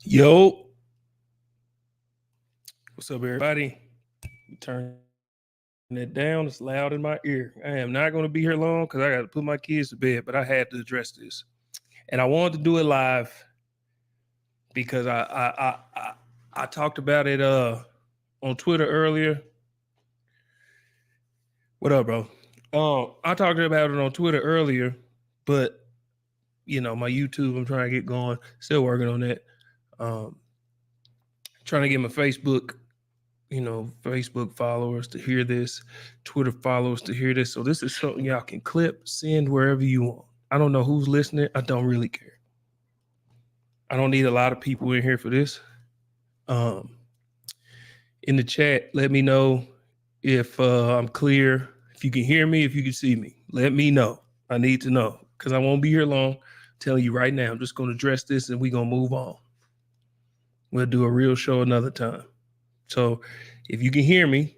Yo, what's up, everybody? Turn it down. It's loud in my ear. I am not going to be here long because I got to put my kids to bed, but I had to address this, and I wanted to do it live because I talked about it on Twitter earlier. What up, bro? I talked about it on Twitter earlier, but my YouTube, I'm trying to get going. Still working on that. Um, Trying to get my Facebook followers to hear this, Twitter followers to hear this. So this is something y'all can clip, send wherever you want. I don't know who's listening. I don't really care. I don't need a lot of people in here for this. Um, in the chat, let me know if I'm clear, if you can hear me, if you can see me. Let me know. I need to know because I won't be here long. I'm telling you right now, I'm just going to address this and we're going to move on. We'll do a real show another time. So if you can hear me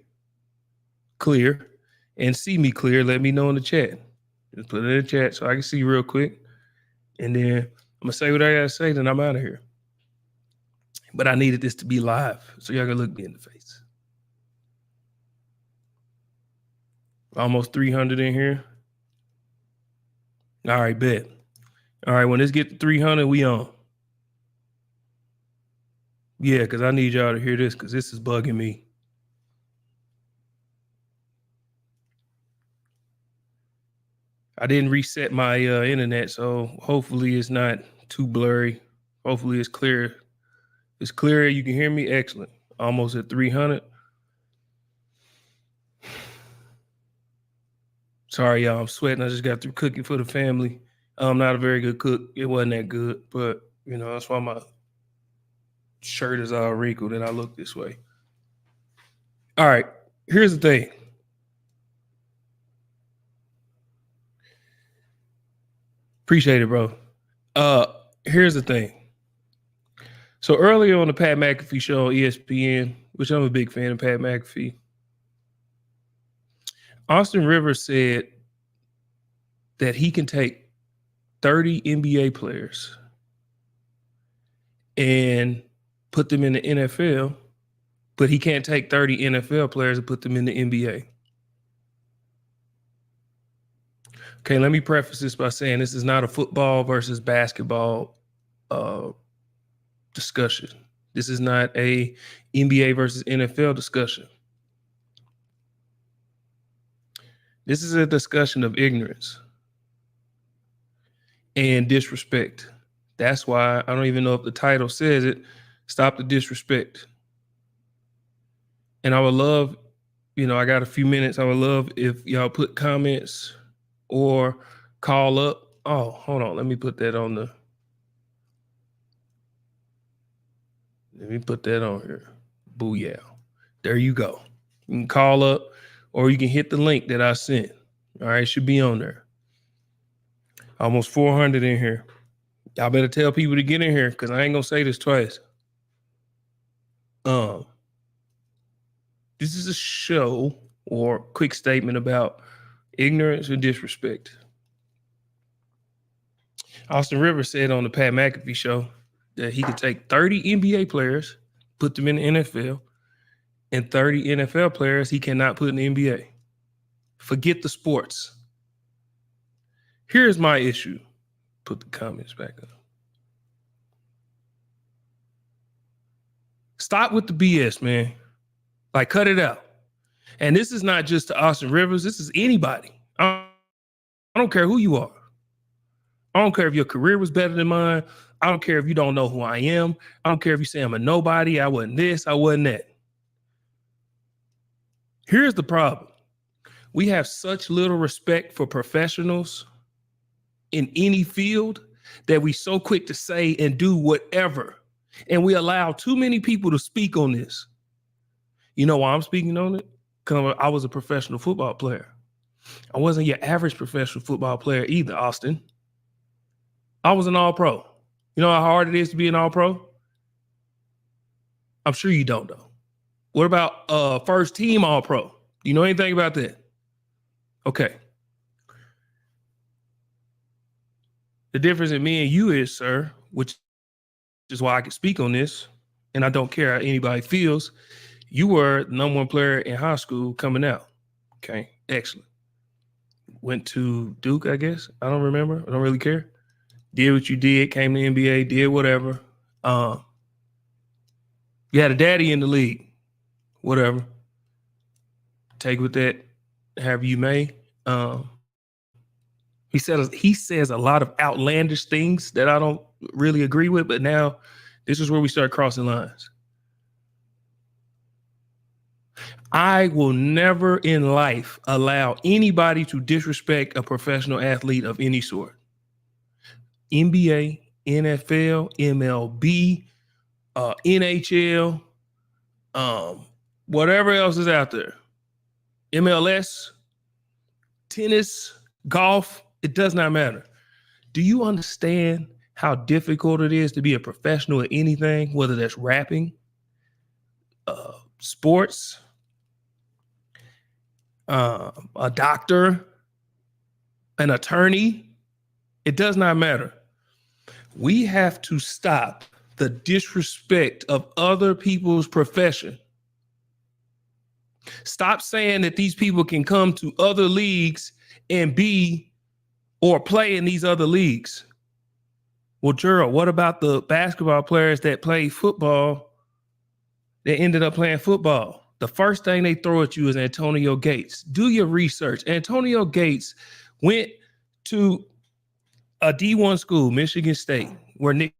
clear and see me clear, let me know in the chat. Just put it in the chat so I can see you real quick. And then I'm going to say what I got to say, then I'm out of here. But I needed this to be live so y'all can look me in the face. Almost 300 in here. All right, bet. All right, when this get to 300, we on. Yeah, because I need y'all to hear this because this is bugging me. I didn't reset my internet, so hopefully it's not too blurry. Hopefully it's clear. It's clear. You can hear me. Excellent. Almost at 300. Sorry, y'all. I'm sweating. I just got through cooking for the family. I'm not a very good cook. It wasn't that good, but that's why my shirt is all wrinkled and I look this way. All right. Here's the thing. Appreciate it, bro. Here's the thing. So earlier on the Pat McAfee show on ESPN, which I'm a big fan of Pat McAfee, Austin Rivers said that he can take 30 NBA players and put them in the NFL, but he can't take 30 NFL players and put them in the NBA. Okay, let me preface this by saying this is not a football versus basketball discussion. This is not a NBA versus NFL discussion. This is a discussion of ignorance and disrespect. That's why I don't even know if the title says it. Stop the disrespect. And I would love, I got a few minutes. I would love if y'all put comments or call up. Oh, hold on. Let me put that on here. Booyah. There you go. You can call up or you can hit the link that I sent. All right, it should be on there. Almost 400 in here. Y'all better tell people to get in here because I ain't going to say this twice. This is a show or quick statement about ignorance and disrespect. Austin Rivers said on the Pat McAfee show that he could take 30 NBA players, put them in the NFL, and 30 NFL players he cannot put in the NBA. Forget the sports. Here's my issue. Put the comments back up. Stop with the BS, man. Like, cut it out. And this is not just to Austin Rivers. This is anybody. I don't care who you are. I don't care if your career was better than mine. I don't care if you don't know who I am. I don't care if you say I'm a nobody. I wasn't this. I wasn't that. Here's the problem. We have such little respect for professionals in any field that we so quick to say and do whatever. And we allow too many people to speak on this. You know why I'm speaking on it? Because I was a professional football player. I wasn't your average professional football player either, Austin. I was an all-pro. You know how hard it is to be an all-pro? I'm sure you don't, though. What about first team all-pro? Do you know anything about that? Okay. The difference in me and you is, sir, which which is why I can speak on this, and I don't care how anybody feels. You were the number one player in high school coming out. Okay, excellent. Went to Duke, I guess. I don't remember. I don't really care. Did what you did, came to the NBA, did whatever. You had a daddy in the league, whatever. Take with that, however you may. He says a lot of outlandish things that I don't really agree with, but now this is where we start crossing lines. I will never in life allow anybody to disrespect a professional athlete of any sort. NBA, NFL, MLB, NHL, whatever else is out there, MLS, tennis, golf, it does not matter. Do you understand how difficult it is to be a professional at anything, whether that's rapping, sports, a doctor, an attorney? It does not matter. We have to stop the disrespect of other people's profession. Stop saying that these people can come to other leagues and be or play in these other leagues. Well, Gerald, what about the basketball players that play football that ended up playing football? The first thing they throw at you is Antonio Gates. Do your research. Antonio Gates went to a D1 school, Michigan State, where Nick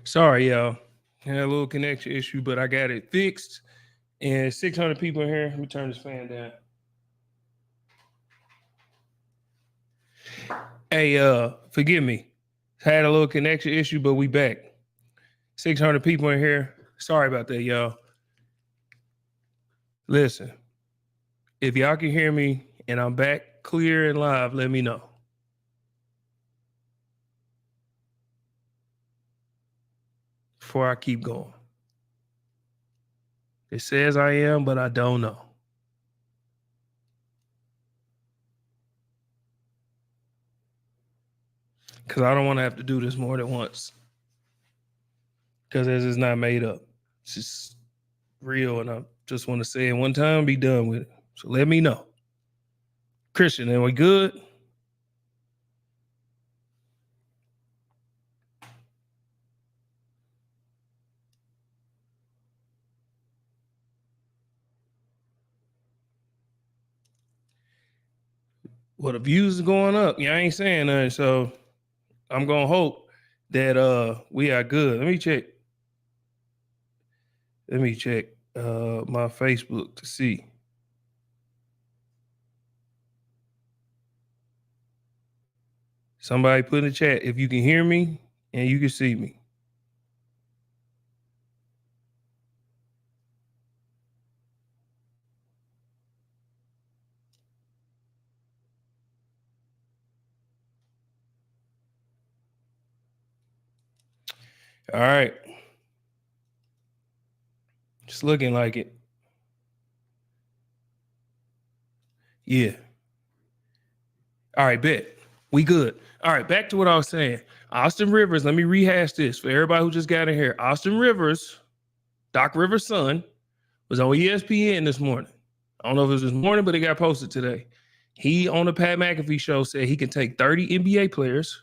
Sorry, y'all. Had a little connection issue, but I got it fixed. And 600 people in here. Let me turn this fan down. Hey, forgive me. Had a little connection issue, but we back. 600 people in here. Sorry about that, y'all. Listen, if y'all can hear me and I'm back clear and live, let me know. Before I keep going. It says I am, but I don't know. Because I don't want to have to do this more than once. Because this is not made up. It's just real, and I just want to say it one time, be done with it. So let me know. Christian, are we good? Well, the views is going up. Yeah, I ain't saying nothing, so I'm gonna hope that we are good. Let me check my Facebook to see. Somebody put in the chat if you can hear me and you can see me. All right. Just looking like it. Yeah. All right, bet. We good. All right, back to what I was saying. Austin Rivers, let me rehash this for everybody who just got in here. Austin Rivers, Doc Rivers' son, was on ESPN this morning. I don't know if it was this morning, but it got posted today. He, on the Pat McAfee show, said he can take 30 NBA players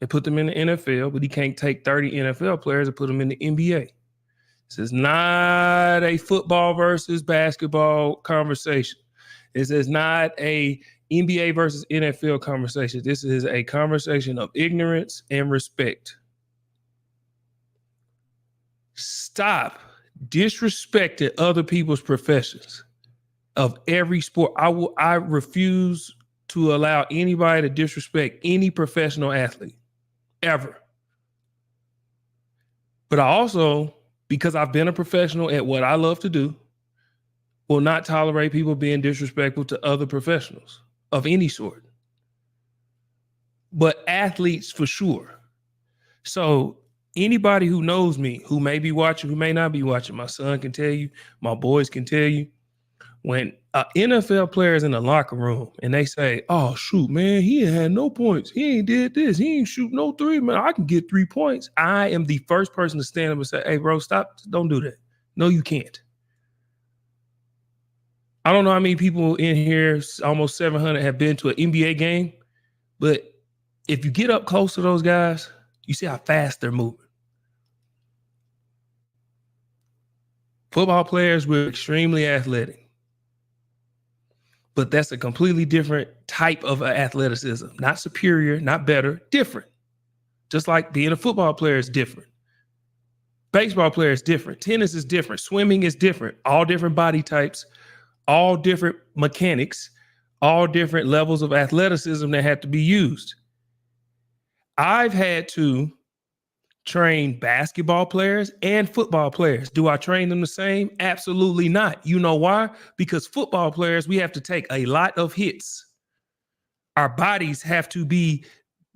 and put them in the NFL, but he can't take 30 NFL players and put them in the NBA. This is not a football versus basketball conversation. This is not a NBA versus NFL conversation. This is a conversation of ignorance and respect. Stop disrespecting other people's professions of every sport. I refuse to allow anybody to disrespect any professional athlete ever. But I also, because I've been a professional at what I love to do, will not tolerate people being disrespectful to other professionals of any sort. But athletes for sure. So anybody who knows me, who may be watching, who may not be watching, my son can tell you, my boys can tell you, when NFL players in the locker room and they say, oh, shoot, man, he ain't had no points. He ain't did this. He ain't shoot no three, man. I can get 3 points. I am the first person to stand up and say, hey, bro, stop. Don't do that. No, you can't. I don't know how many people in here, almost 700, have been to an NBA game, but if you get up close to those guys, you see how fast they're moving. Football players were extremely athletic, but that's a completely different type of athleticism. Not superior, not better, different. Just like being a football player is different. Baseball player is different. Tennis is different. Swimming is different. All different body types, all different mechanics, all different levels of athleticism that have to be used. I've had to train basketball players and football players. Do I train them the same? Absolutely not. You know why? Because football players, we have to take a lot of hits. Our bodies have to be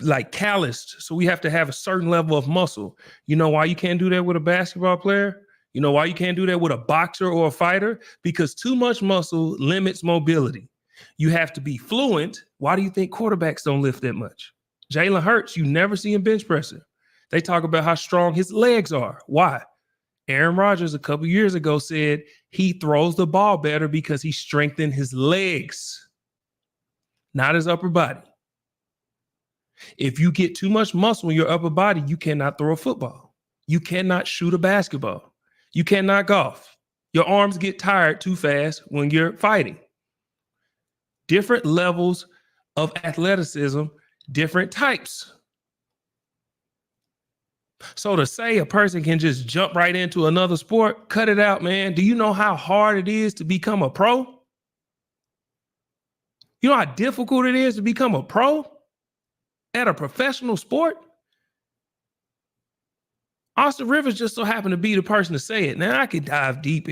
like calloused. So we have to have a certain level of muscle. You know why you can't do that with a basketball player? You know why you can't do that with a boxer or a fighter? Because too much muscle limits mobility. You have to be fluent. Why do you think quarterbacks don't lift that much? Jalen Hurts, you never see him bench pressing. They talk about how strong his legs are. Why? Aaron Rodgers a couple years ago said he throws the ball better because he strengthened his legs, not his upper body. If you get too much muscle in your upper body, you cannot throw a football. You cannot shoot a basketball. You cannot golf. Your arms get tired too fast when you're fighting. Different levels of athleticism, different types. So to say a person can just jump right into another sport, cut it out, man. Do you know how hard it is to become a pro? You know how difficult it is to become a pro at a professional sport? Austin Rivers just so happened to be the person to say it. Now I could dive deep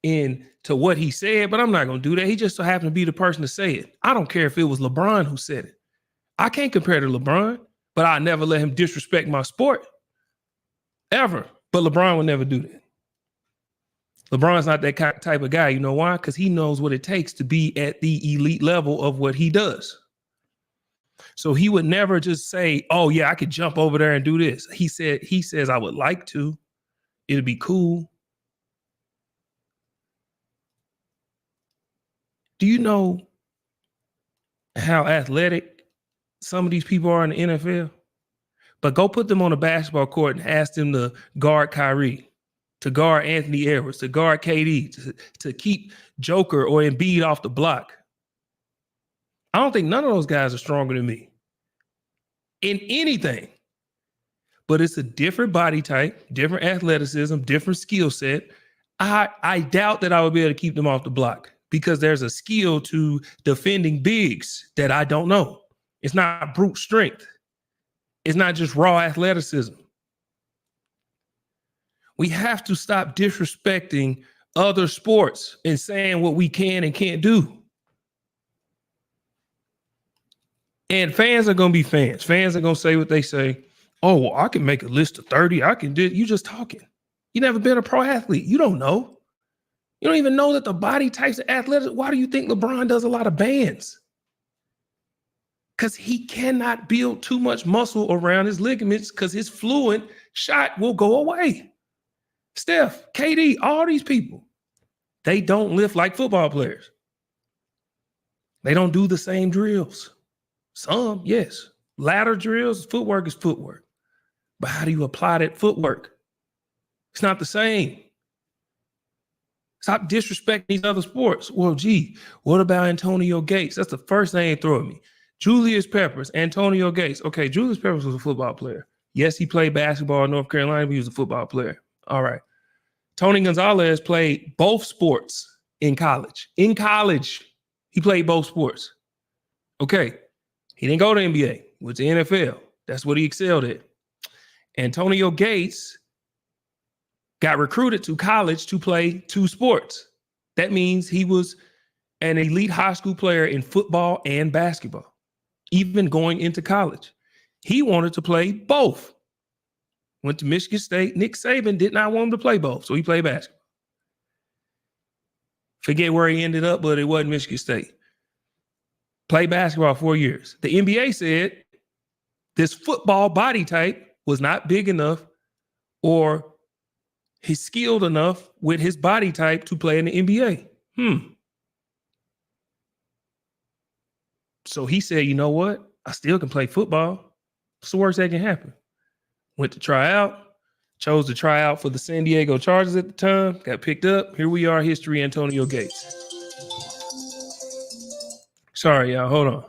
into what he said, but I'm not going to do that. He just so happened to be the person to say it. I don't care if it was LeBron who said it. I can't compare to LeBron, but I never let him disrespect my sport ever. But LeBron would never do that. LeBron's not that type of guy. You know why? Because he knows what it takes to be at the elite level of what he does. So he would never just say, "Oh yeah, I could jump over there and do this." He says, "I would like to. It'd be cool." Do you know how athletic some of these people are in the NFL? But go put them on a basketball court and ask them to guard Kyrie, to guard Anthony Edwards, to guard KD, to keep Joker or Embiid off the block. I don't think none of those guys are stronger than me in anything. But it's a different body type, different athleticism, different skill set. I doubt that I would be able to keep them off the block because there's a skill to defending bigs that I don't know. It's not brute strength. It's not just raw athleticism. We have to stop disrespecting other sports and saying what we can and can't do. And fans are going to be fans. Fans are going to say what they say. Oh, well, I can make a list of 30. I can do it. You just talking. You never been a pro athlete. You don't know. You don't even know that the body types of athletes. Why do you think LeBron does a lot of bands? Because he cannot build too much muscle around his ligaments because his fluid shot will go away. Steph, KD, all these people, they don't lift like football players. They don't do the same drills. Some, yes. Ladder drills, footwork is footwork. But how do you apply that footwork? It's not the same. Stop disrespecting these other sports. Well, gee, what about Antonio Gates? That's the first thing they throw at me. Julius Peppers, Antonio Gates. Okay, Julius Peppers was a football player. Yes, he played basketball in North Carolina, but he was a football player. All right. Tony Gonzalez played both sports in college. In college, he played both sports. Okay. He didn't go to NBA. He went to NFL. That's what he excelled at. Antonio Gates got recruited to college to play two sports. That means he was an elite high school player in football and basketball, even going into college. He wanted to play both. Went to Michigan State. Nick Saban did not want him to play both, so he played basketball. Forget where he ended up, but it wasn't Michigan State. Played basketball 4 years. The NBA said this football body type was not big enough or he's skilled enough with his body type to play in the NBA. So he said, you know what? I still can play football. What's the worst that can happen? Went to try out, chose to try out for the San Diego Chargers at the time, got picked up. Here we are, history, Antonio Gates. Sorry, y'all. Hold on.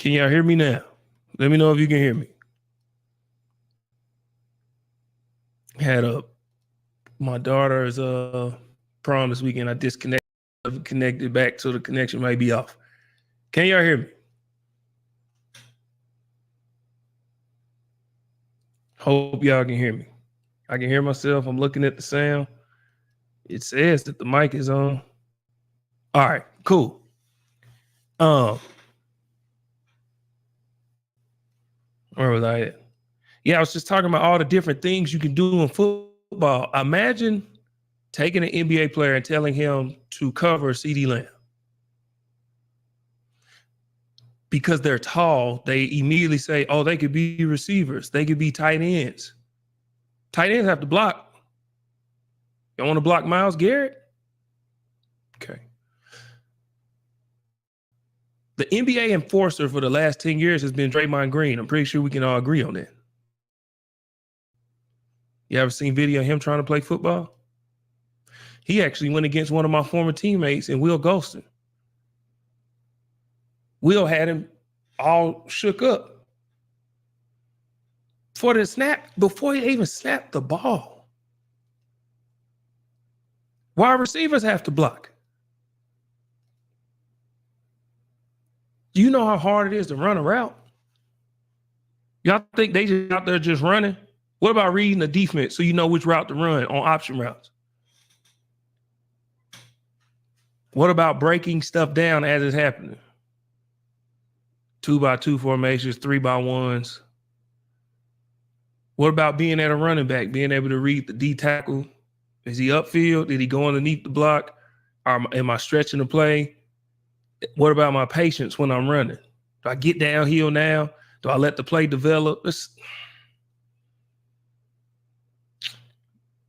Can y'all hear me now? Let me know if you can hear me. Had my daughter's prom this weekend. I connected back, so the connection might be off. Can y'all hear me? Hope y'all can hear me. I can hear myself. I'm looking at the sound. It says that the mic is on. All right, cool. Where was I at? Yeah, I was just talking about all the different things you can do in football. Imagine taking an NBA player and telling him to cover CeeDee Lamb. Because they're tall, they immediately say, oh, they could be receivers. They could be tight ends. Tight ends have to block. You want to block Myles Garrett? Okay. The NBA enforcer for the last 10 years has been Draymond Green. I'm pretty sure we can all agree on that. You ever seen video of him trying to play football? He actually went against one of my former teammates in Will Golston. Will had him all shook up for the snap before he even snapped the ball. Wide receivers have to block. Do you know how hard it is to run a route? Y'all think they just out there just running? What about reading the defense so you know which route to run on option routes? What about breaking stuff down as it's happening? 2x2 formations, 3x1s. What about being at a running back, being able to read the D tackle? Is he upfield? Did he go underneath the block? Am I stretching the play? What about my patience when I'm running? Do I get downhill now? Do I let the play develop?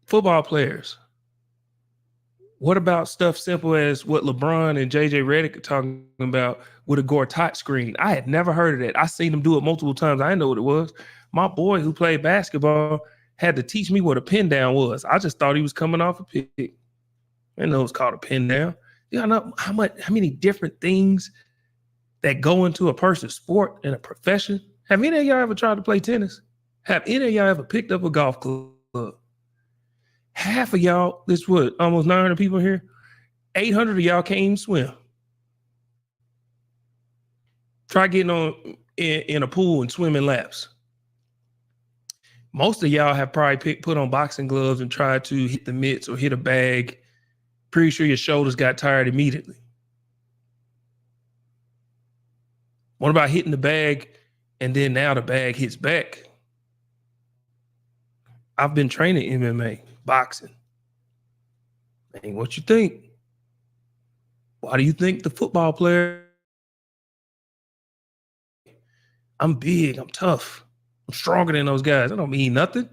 Football players. What about stuff simple as what LeBron and JJ Redick are talking about with a Gortat screen? I had never heard of that. I seen them do it multiple times. I didn't know what it was. My boy who played basketball had to teach me what a pin down was. I just thought he was coming off a pick. I didn't know it was called a pin down. You know how many different things that go into a person's sport and a profession? Have any of y'all ever tried to play tennis? Have any of y'all ever picked up a golf club? Half of y'all, this what, almost 900 people here? 800 of y'all can't even swim. Try getting on in a pool and swimming laps. Most of y'all have probably put on boxing gloves and tried to hit the mitts or hit a bag. Pretty sure your shoulders got tired immediately. What about hitting the bag and then now the bag hits back? I've been training MMA, boxing. Man, what you think? Why do you think the football player? I'm big, I'm tough, I'm stronger than those guys. That don't mean nothing.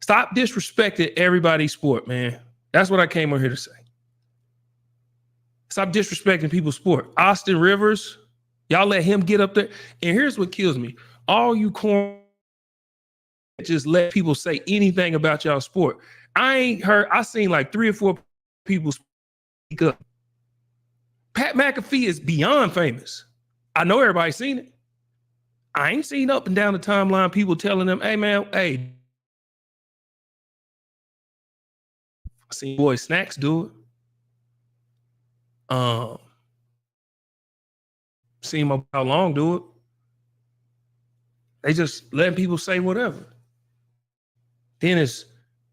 Stop disrespecting everybody's sport, man. That's what I came over here to say. Stop disrespecting people's sport. Austin Rivers, y'all let him get up there. And here's what kills me. All you corn just let people say anything about y'all sport. I seen like 3 or 4 people speak up. Pat McAfee is beyond famous. I know everybody's seen it. I ain't seen up and down the timeline people telling them, hey man, hey. I seen boy Snacks do it. Seen my how long do it. They just letting people say whatever. Then it's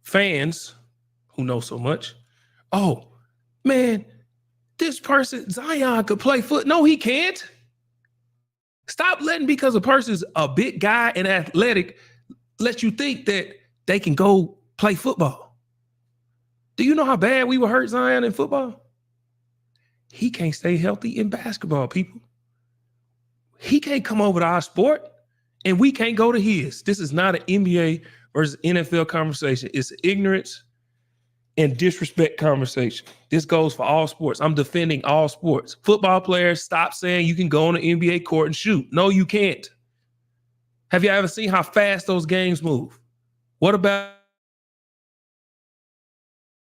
fans who know so much. Oh, man, this person, Zion, could play foot. No, he can't. Stop letting, because a person's a big guy and athletic, let you think that they can go play football. Do you know how bad we would hurt Zion in football? He can't stay healthy in basketball, people. He can't come over to our sport and we can't go to his. This is not an NBA versus NFL conversation. It's ignorance and disrespect conversation. This goes for all sports. I'm defending all sports. Football players, stop saying you can go on the NBA court and shoot. No, you can't. Have you ever seen how fast those games move? What about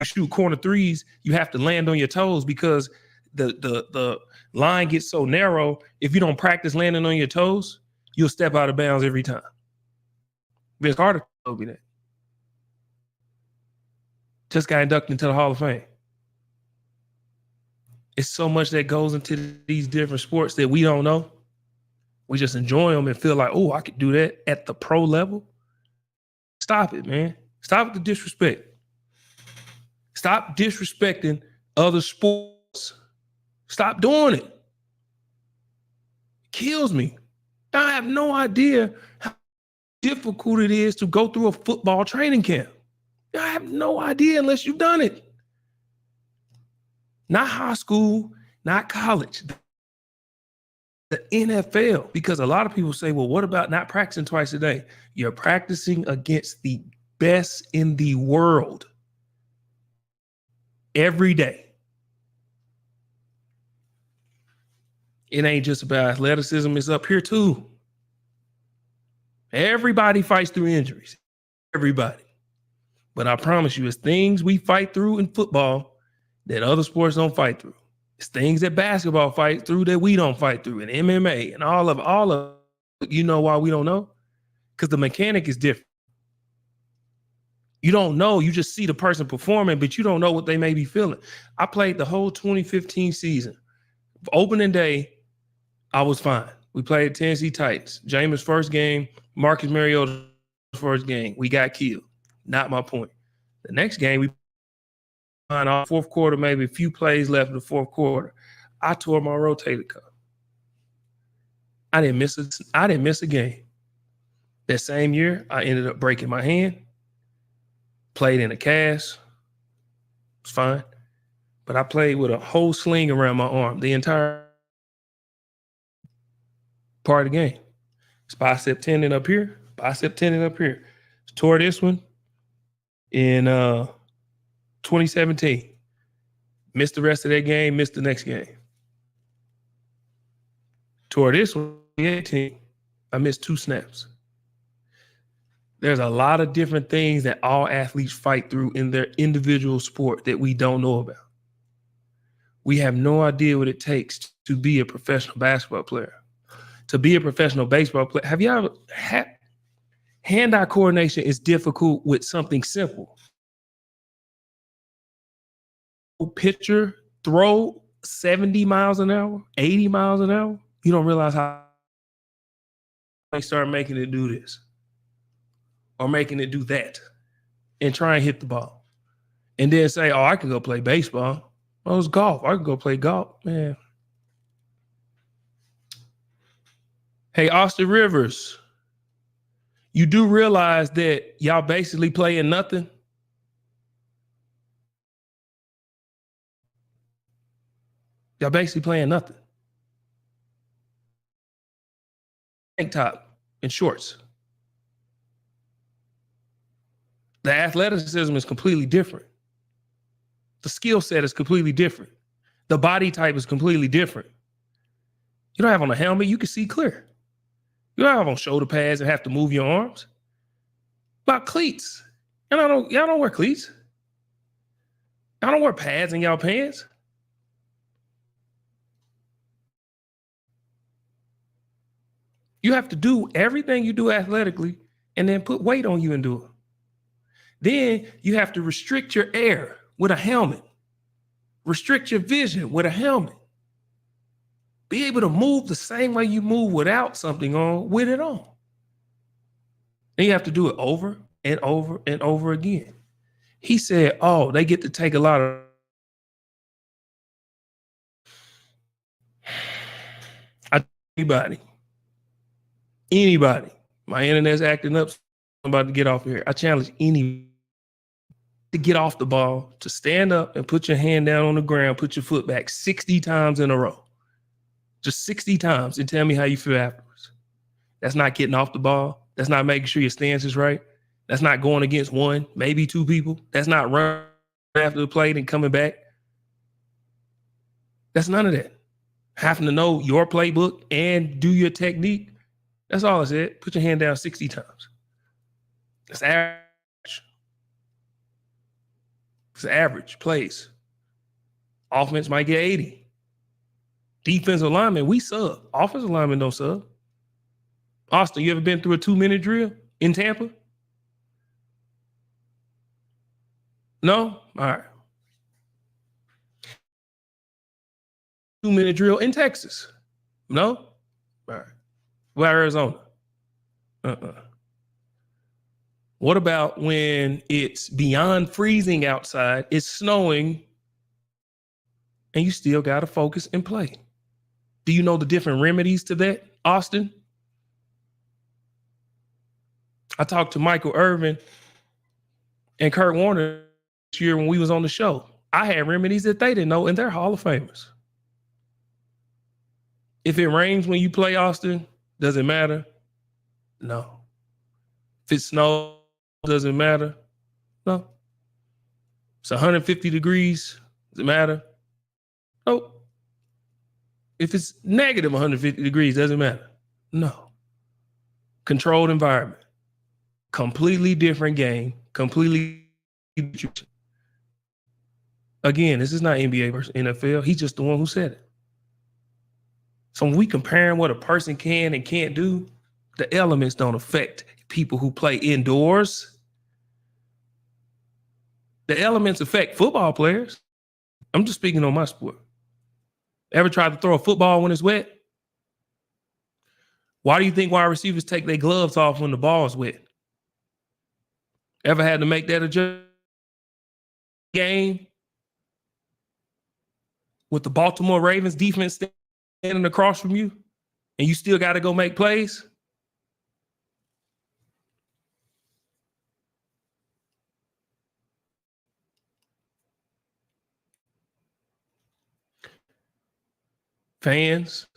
shoot corner threes? You have to land on your toes because the line gets so narrow, if you don't practice landing on your toes, you'll step out of bounds every time. Vince Carter told me that. Just got inducted into the Hall of Fame. It's so much that goes into these different sports that we don't know. We just enjoy them and feel like, oh, I could do that at the pro level. Stop it, man. Stop the disrespect. Stop disrespecting other sports. Stop doing it. It kills me. I have no idea how difficult it is to go through a football training camp. I have no idea unless you've done it. Not high school, not college. The NFL, because a lot of people say, well, what about not practicing twice a day? You're practicing against the best in the world every day. It ain't just about athleticism, it's up here too. Everybody fights through injuries. Everybody. But I promise you, it's things we fight through in football that other sports don't fight through. It's things that basketball fight through that we don't fight through, and MMA and all of. You know why we don't know? Because the mechanic is different. You don't know. You just see the person performing, but you don't know what they may be feeling. I played the whole 2015 season. Opening day, I was fine. We played Tennessee Titans. Jameis' first game, Marcus Mariota's first game. We got killed. Not my point. The next game, we on our fourth quarter, maybe a few plays left in the fourth quarter. I tore my rotator cuff. I didn't miss a game. That same year, I ended up breaking my hand. Played in a cast. It's fine. But I played with a whole sling around my arm the entire part of the game. It's bicep tendon up here, bicep tendon up here. Tore this one in 2017. Missed the rest of that game, missed the next game. Tore this one in 2018. I missed 2 snaps. There's a lot of different things that all athletes fight through in their individual sport that we don't know about. We have no idea what it takes to be a professional basketball player, to be a professional baseball player. Have you ever had hand-eye coordination is difficult with something simple. Pitcher throw 70 miles an hour, 80 miles an hour. You don't realize how they start making it do this or making it do that and try and hit the ball. And then say, oh, I can go play baseball. Oh, it's golf. I can go play golf. Man. Hey, Austin Rivers, you do realize that y'all basically playing nothing? Y'all basically playing nothing. Tank top and shorts. The athleticism is completely different. The skill set is completely different. The body type is completely different. You don't have on a helmet, you can see clear. You don't have on shoulder pads and have to move your arms. About cleats. Y'all don't wear cleats. Y'all don't wear pads in y'all pants. You have to do everything you do athletically and then put weight on you and do it. Then you have to restrict your air with a helmet. Restrict your vision with a helmet. Be able to move the same way you move without something on, with it on. Then you have to do it over and over and over again. He said, oh, they get to take a lot of anybody. My internet's acting up. I'm about to get off here. I challenge anybody to get off the ball, to stand up and put your hand down on the ground, put your foot back 60 times in a row. Just 60 times and tell me how you feel afterwards. That's not getting off the ball. That's not making sure your stance is right. That's not going against one, maybe 2 people. That's not running after the plate and coming back. That's none of that. Having to know your playbook and do your technique. That's all I said. Put your hand down 60 times. That's average. It's average plays. Offense might get 80. Defensive linemen, we sub. Offensive linemen don't sub. Austin, you ever been through a 2-minute drill in Tampa? No? All right. 2-minute drill in Texas? No? All right. Well, Arizona? What about when it's beyond freezing outside, it's snowing, and you still got to focus and play? Do you know the different remedies to that, Austin? I talked to Michael Irvin and Kurt Warner this year when we was on the show. I had remedies that they didn't know, and they're Hall of Famers. If it rains when you play, Austin, does it matter? No. If it snows, does it matter? No. It's 150 degrees, does it matter? Nope. If it's negative 150 degrees, does it matter? No. Controlled environment. Completely different game. Completely. Again, this is not NBA versus NFL. He's just the one who said it. So when we comparing what a person can and can't do, the elements don't affect people who play indoors. The elements affect football players. I'm just speaking on my sport. Ever tried to throw a football when it's wet? Why do you think wide receivers take their gloves off when the ball is wet? Ever had to make that adjustment game with the Baltimore Ravens defense standing across from you and you still got to go make plays? Fans,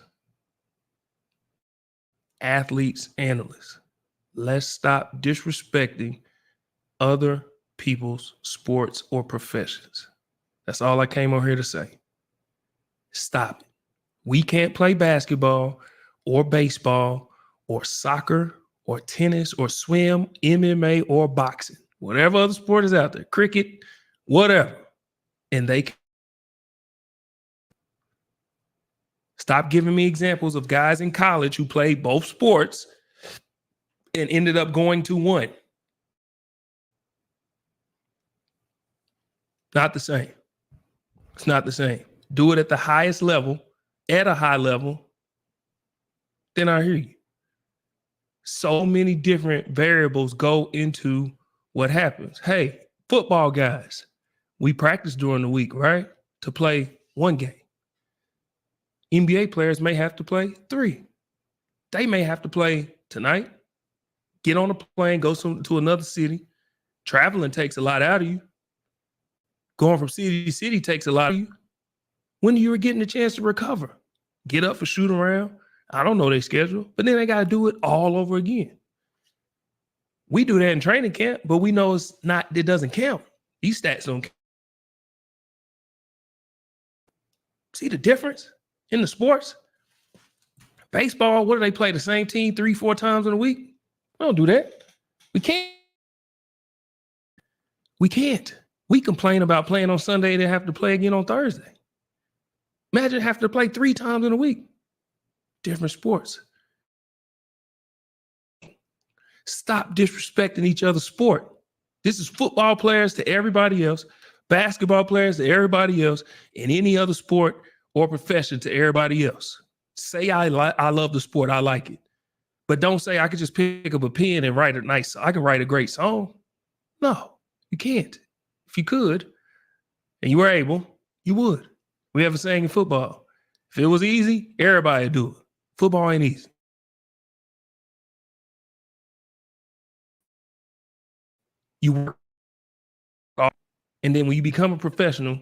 athletes, analysts, let's stop disrespecting other people's sports or professions. That's all I came on here to say. Stop it. We can't play basketball or baseball or soccer or tennis or swim, MMA or boxing, whatever other sport is out there, cricket, whatever. And they stop giving me examples of guys in college who played both sports and ended up going to one. Not the same. It's not the same. Do it at the highest level, at a high level, then I hear you. So many different variables go into what happens. Hey, football guys, we practice during the week, right? To play one game. NBA players may have to play 3. They may have to play tonight, get on a plane, go to another city. Traveling takes a lot out of you. Going from city to city takes a lot of you. When you were getting a chance to recover, get up for shoot around. I don't know their schedule, but then they got to do it all over again. We do that in training camp, but we know it doesn't count. These stats don't count. See the difference in the sports? Baseball, what do they play? The same team 3-4 times in a week? We don't do that. We can't. We can't. We complain about playing on Sunday and then have to play again on Thursday. Imagine having to play 3 times in a week. Different sports. Stop disrespecting each other's sport. This is football players to everybody else, basketball players to everybody else, and any other sport or profession to everybody else. Say I love the sport, I like it. But don't say I could just pick up a pen and write I can write a great song. No, you can't. If you could, and you were able, you would. We have a saying in football. If it was easy, everybody would do it. Football ain't easy. You work. And then when you become a professional,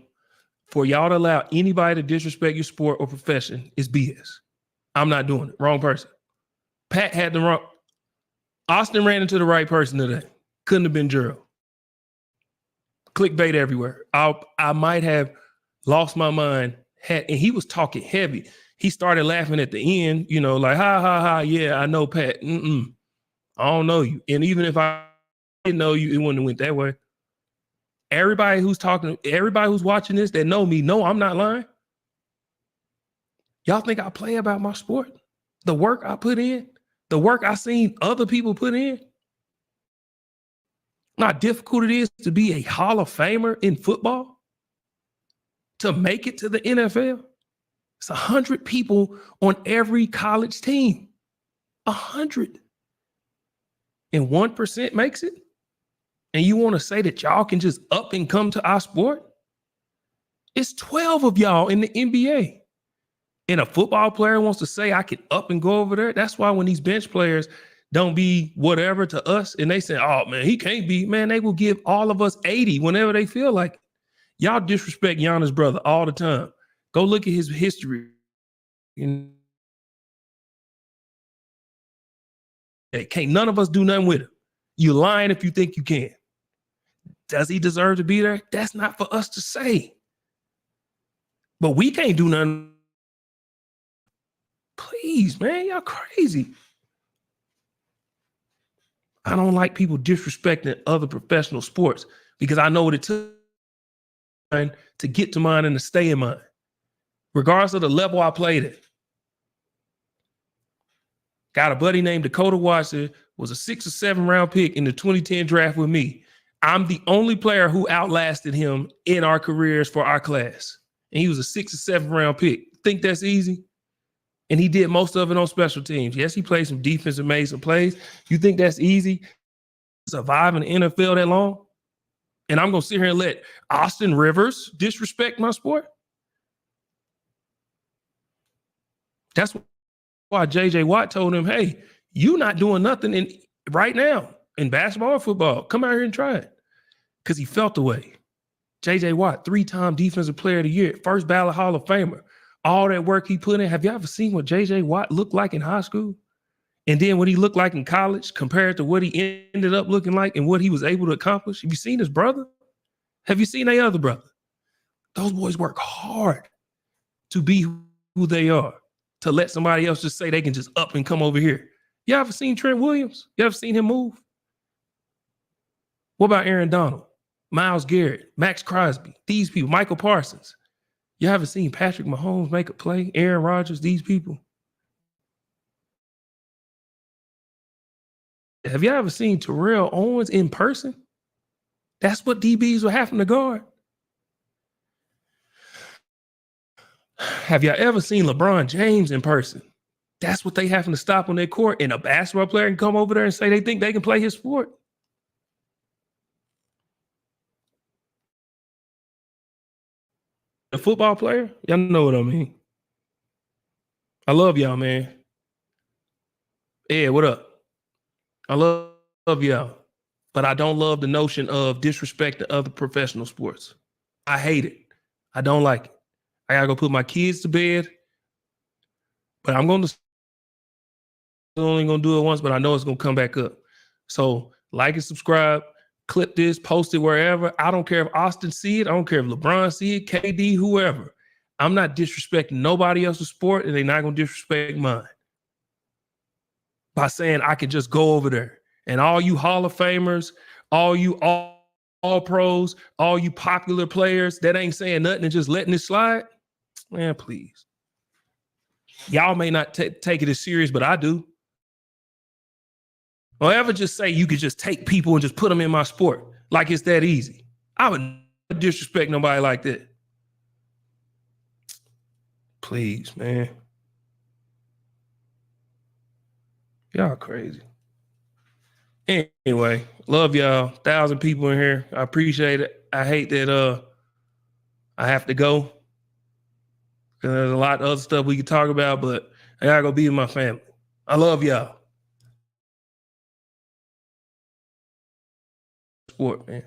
for y'all to allow anybody to disrespect your sport or profession is BS. I'm not doing it. Wrong person. Pat had the wrong. Austin ran into the right person today. Couldn't have been Gerald. Clickbait everywhere. I might have lost my mind. And he was talking heavy. He started laughing at the end, like, ha, ha, ha, yeah, I know Pat. I don't know you. And even if I didn't know you, it wouldn't have went that way. Everybody who's watching this that know me, know I'm not lying. Y'all think I play about my sport? The work I put in, the work I seen other people put in. How difficult it is to be a Hall of Famer in football, to make it to the NFL. It's 100 people on every college team. 100. And 1% makes it? And you want to say that y'all can just up and come to our sport? It's 12 of y'all in the NBA. And a football player wants to say, I can up and go over there. That's why when these bench players don't be whatever to us and they say, oh, man, he can't be. Man, they will give all of us 80 whenever they feel like it. Y'all disrespect Giannis' brother all the time. Go look at his history. Can't none of us do nothing with him. You lying if you think you can. Does he deserve to be there? That's not for us to say. But we can't do nothing. Please, man, y'all crazy. I don't like people disrespecting other professional sports because I know what it took to get to mine and to stay in mine, regardless of the level I played at. Got a buddy named Dakota Watson, was a 6 or 7 round pick in the 2010 draft with me. I'm the only player who outlasted him in our careers for our class. And he was a 6 or 7 round pick. Think that's easy? And he did most of it on special teams. Yes, he played some defense and made some plays. You think that's easy? Survive in the NFL that long? And I'm going to sit here and let Austin Rivers disrespect my sport? That's why J.J. Watt told him, hey, you not doing nothing right now in basketball or football. Come out here and try it. Because he felt the way. J.J. Watt, 3-time Defensive Player of the Year, first ballot Hall of Famer. All that work he put in. Have you ever seen what J.J. Watt looked like in high school? And then what he looked like in college compared to what he ended up looking like and what he was able to accomplish? Have you seen his brother? Have you seen their other brother? Those boys work hard to be who they are, to let somebody else just say they can just up and come over here. You ever seen Trent Williams? You ever seen him move? What about Aaron Donald, Myles Garrett, Max Crosby, these people, Michael Parsons? You haven't seen Patrick Mahomes make a play, Aaron Rodgers, these people? Have you ever seen Terrell Owens in person? That's what DBs were having to guard. Have y'all ever seen LeBron James in person? That's what they having to stop on their court. And a basketball player can come over there and say they think they can play his sport. A football player, y'all know what I mean. I love y'all, man. Ed, what up? I love y'all. But I don't love the notion of disrespecting other professional sports. I hate it. I don't like it. I gotta go put my kids to bed. But I'm only gonna do it once, but I know it's gonna come back up. So like and subscribe, clip this, post it wherever. I don't care if Austin see it. I don't care if LeBron see it, KD, whoever. I'm not disrespecting nobody else's sport, and they're not gonna disrespect mine by saying I can just go over there. And all you Hall of Famers, all you all pros, all you popular players that ain't saying nothing and just letting it slide, man, please. Y'all may not take it as serious, but I do. Or ever just say you could just take people and just put them in my sport like it's that easy. I would never disrespect nobody like that. Please, man. Y'all crazy. Anyway, love y'all. 1,000 people in here. I appreciate it. I hate that I have to go. Because there's a lot of other stuff we could talk about, but I gotta go be with my family. I love y'all. Sport, man.